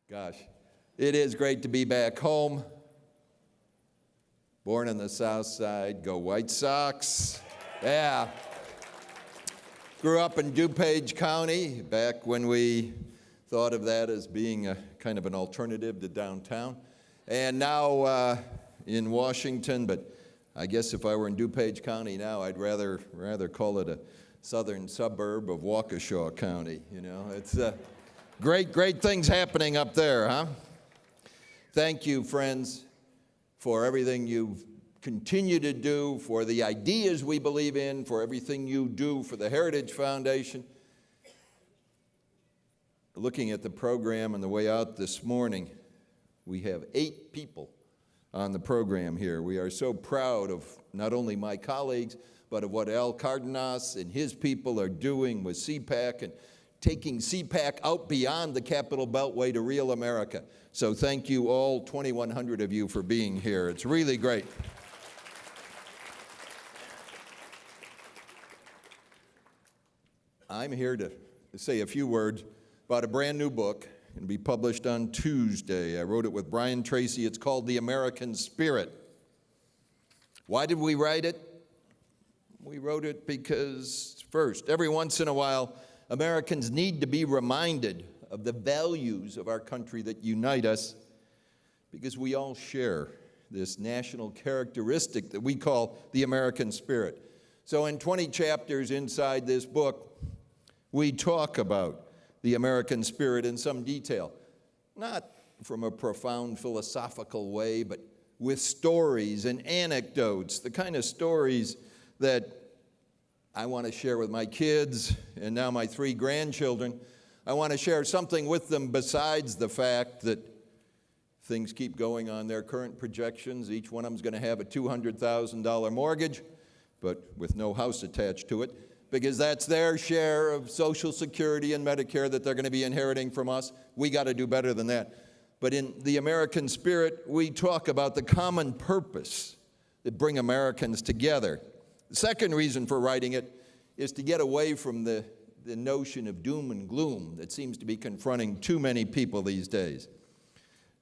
Gosh, it is great to be back home. Born on the South Side, go White Sox. Yeah. Grew up in DuPage County back when we thought of that as being a kind of an alternative to downtown. And now in Washington, but I guess if I were in DuPage County now, I'd rather call it a southern suburb of Waukesha County. You know, it's great things happening up there, huh? Thank you, friends, for everything you continue to do, for the ideas we believe in, for everything you do for the Heritage Foundation. Looking at the program on the way out this morning, we have 8 people on the program here. We are so proud of not only my colleagues, but of what Al Cardenas and his people are doing with CPAC and taking CPAC out beyond the Capital Beltway to real America. So thank you all, 2,100 of you, for being here. It's really great. I'm here to say a few words about a brand new book. It'll be published on Tuesday. I wrote it with Brian Tracy. It's called The American Spirit. Why did we write it? We wrote it because, first, every once in a while, Americans need to be reminded of the values of our country that unite us, because we all share this national characteristic that we call the American spirit. So in 20 chapters inside this book, we talk about the American spirit in some detail, not from a profound philosophical way, but with stories and anecdotes, the kind of stories that I want to share with my kids and now my 3 grandchildren. I want to share something with them besides the fact that things keep going on their current projections. Each one of them is going to have a $200,000 mortgage, but with no house attached to it, because that's their share of Social Security and Medicare that they're going to be inheriting from us. We got to do better than that. But in the American spirit, we talk about the common purpose that bring Americans together. The second reason for writing it is to get away from the notion of doom and gloom that seems to be confronting too many people these days.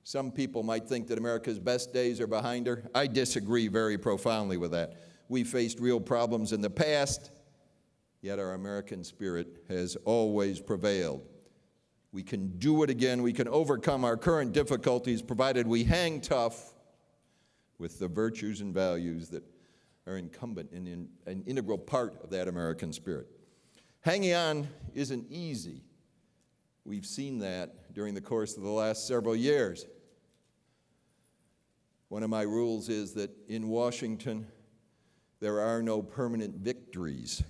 Some people might think that America's best days are behind her. I disagree very profoundly with that. We faced real problems in the past, yet our American spirit has always prevailed. We can do it again. We can overcome our current difficulties, provided we hang tough with the virtues and values that are incumbent in an integral part of that American spirit. Hanging on isn't easy. We've seen that during the course of the last several years. One of my rules is that in Washington, there are no permanent victories.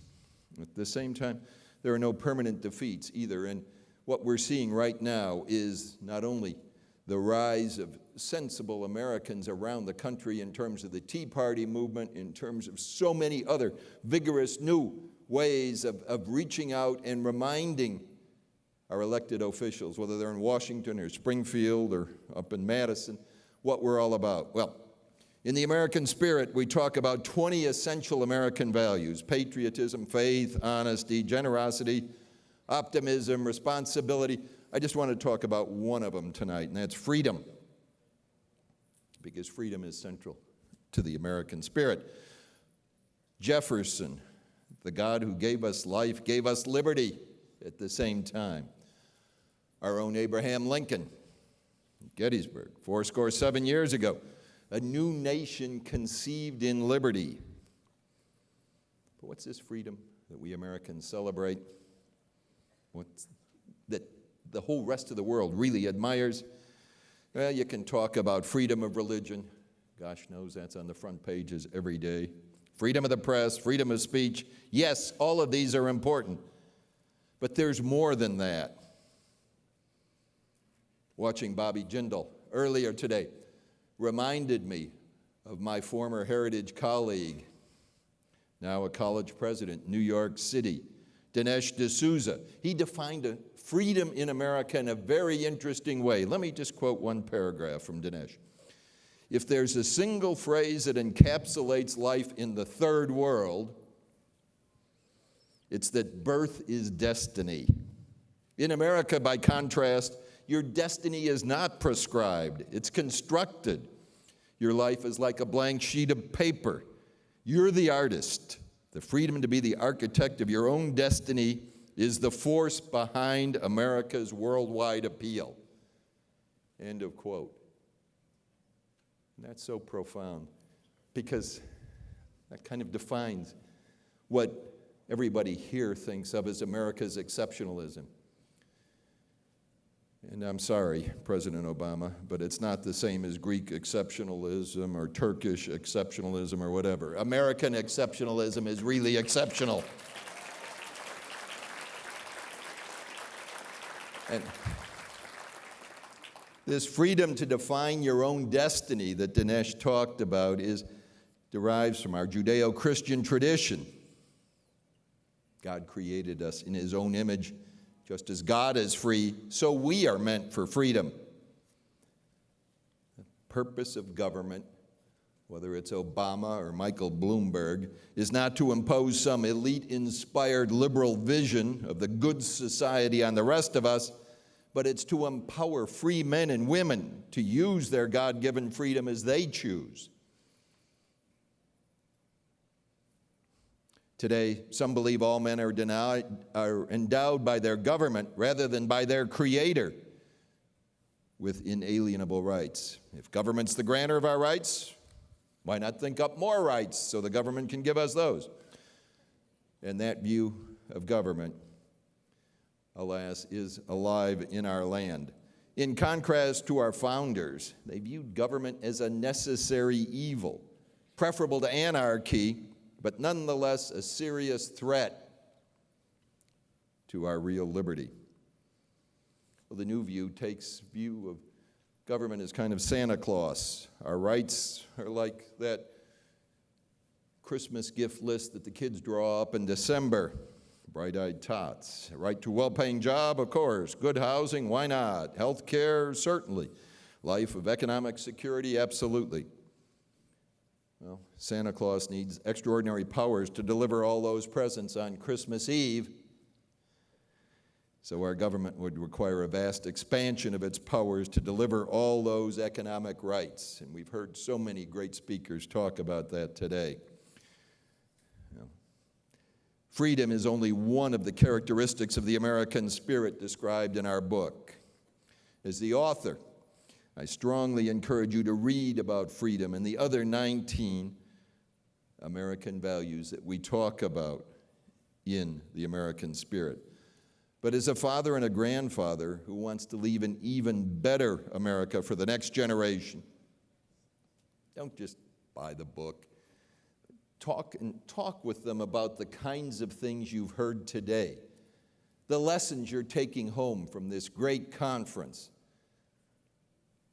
At the same time, there are no permanent defeats either. And what we're seeing right now is not only the rise of sensible Americans around the country in terms of the Tea Party movement, in terms of so many other vigorous new ways of reaching out and reminding our elected officials, whether they're in Washington or Springfield or up in Madison, what we're all about. Well, in the American spirit, we talk about 20 essential American values: patriotism, faith, honesty, generosity, optimism, responsibility. I just want to talk about one of them tonight, and that's freedom, because freedom is central to the American spirit. Jefferson, the God who gave us life, gave us liberty at the same time. Our own Abraham Lincoln, Gettysburg, 77 years ago, a new nation conceived in liberty. But what's this freedom that we Americans celebrate? What's that the whole rest of the world really admires? Well, you can talk about freedom of religion. Gosh knows that's on the front pages every day. Freedom of the press, freedom of speech. Yes, all of these are important. But there's more than that. Watching Bobby Jindal earlier today reminded me of my former Heritage colleague, now a college president, New York City, Dinesh D'Souza. He defined freedom in America in a very interesting way. Let me just quote one paragraph from Dinesh. If there's a single phrase that encapsulates life in the third world, it's that birth is destiny. In America, by contrast, Your destiny is not prescribed, it's constructed. Your life is like a blank sheet of paper. You're the artist. The freedom to be the architect of your own destiny is the force behind America's worldwide appeal. End of quote. And that's so profound because that kind of defines what everybody here thinks of as America's exceptionalism. And I'm sorry, President Obama, but it's not the same as Greek exceptionalism or Turkish exceptionalism or whatever. American exceptionalism is really exceptional. And this freedom to define your own destiny that Dinesh talked about derives from our Judeo-Christian tradition. God created us in his own image. Just as God is free, so we are meant for freedom. The purpose of government, whether it's Obama or Michael Bloomberg, is not to impose some elite-inspired liberal vision of the good society on the rest of us, but it's to empower free men and women to use their God-given freedom as they choose. Today, some believe all men are endowed by their government rather than by their Creator with inalienable rights. If government's the grantor of our rights, why not think up more rights so the government can give us those? And that view of government, alas, is alive in our land. In contrast to our founders, they viewed government as a necessary evil, preferable to anarchy, but nonetheless a serious threat to our real liberty. Well, the new view takes view of government as kind of Santa Claus. Our rights are like that Christmas gift list that the kids draw up in December. Bright-eyed tots. A right to a well-paying job, of course. Good housing, why not? Health care, certainly. Life of economic security, absolutely. Well, Santa Claus needs extraordinary powers to deliver all those presents on Christmas Eve. So our government would require a vast expansion of its powers to deliver all those economic rights. And we've heard so many great speakers talk about that today. Freedom is only one of the characteristics of the American spirit described in our book. As the author, I strongly encourage you to read about freedom and the other 19 American values that we talk about in the American spirit. But as a father and a grandfather who wants to leave an even better America for the next generation, don't just buy the book. Talk with them about the kinds of things you've heard today, the lessons you're taking home from this great conference,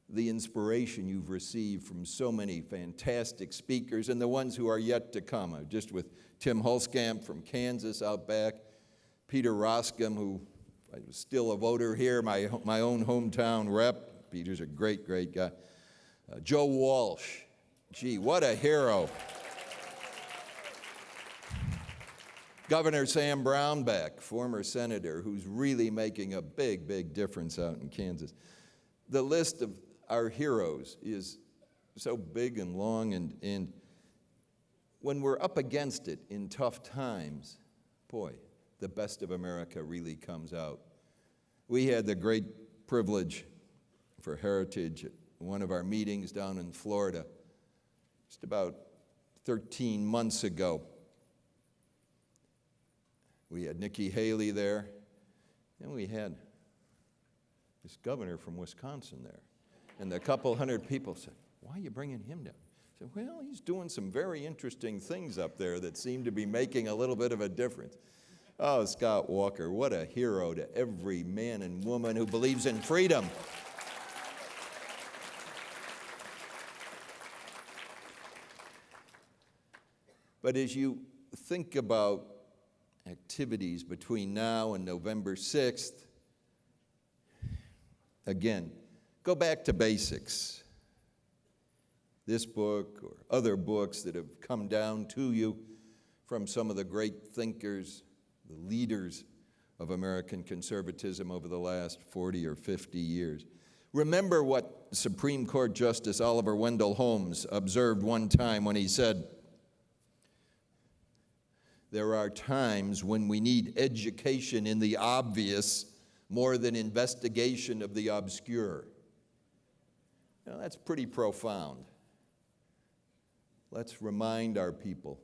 the inspiration you've received from so many fantastic speakers and the ones who are yet to come. I'm just with Tim Hulskamp from Kansas out back, Peter Roscom, who was still a voter here, my own hometown rep. Peter's a great, great guy. Joe Walsh, gee, what a hero. Governor Sam Brownback, former senator, who's really making a big, big difference out in Kansas. The list of our heroes is so big and long, and when we're up against it in tough times, boy, the best of America really comes out. We had the great privilege for Heritage at one of our meetings down in Florida just about 13 months ago. We had Nikki Haley there, and we had this governor from Wisconsin there. And a couple hundred people said, "Why are you bringing him down?" I said, "Well, he's doing some very interesting things up there that seem to be making a little bit of a difference." Oh, Scott Walker, what a hero to every man and woman who believes in freedom. But as you think about activities between now and November 6th, again, go back to basics. This book or other books that have come down to you from some of the great thinkers, the leaders of American conservatism over the last 40 or 50 years. Remember what Supreme Court Justice Oliver Wendell Holmes observed one time when he said, "There are times when we need education in the obvious more than investigation of the obscure." Now, that's pretty profound. Let's remind our people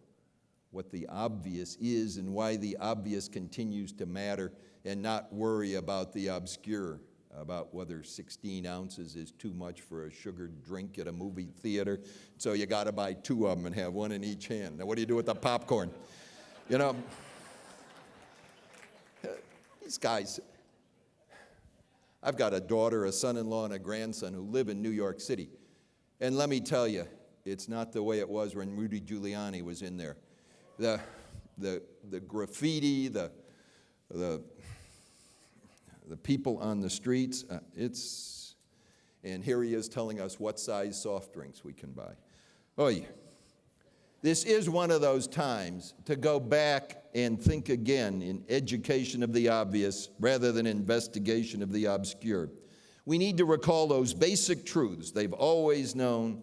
what the obvious is and why the obvious continues to matter, and not worry about the obscure, about whether 16 ounces is too much for a sugared drink at a movie theater, so you got to buy 2 of them and have one in each hand. Now, what do you do with the popcorn? You know, these guys, I've got a daughter, a son-in-law, and a grandson who live in New York City. And let me tell you, it's not the way it was when Rudy Giuliani was in there. The graffiti, the people on the streets, and here he is telling us what size soft drinks we can buy. Oh yeah. This is one of those times to go back and think again in education of the obvious rather than investigation of the obscure. We need to recall those basic truths they've always known,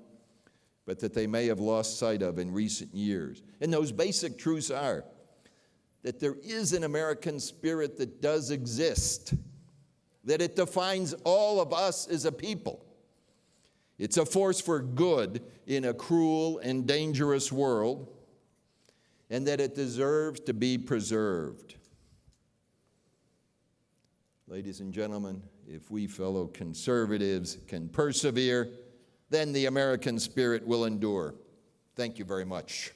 but that they may have lost sight of in recent years. And those basic truths are that there is an American spirit that does exist, that it defines all of us as a people. It's a force for good in a cruel and dangerous world, and that it deserves to be preserved. Ladies and gentlemen, if we fellow conservatives can persevere, then the American spirit will endure. Thank you very much.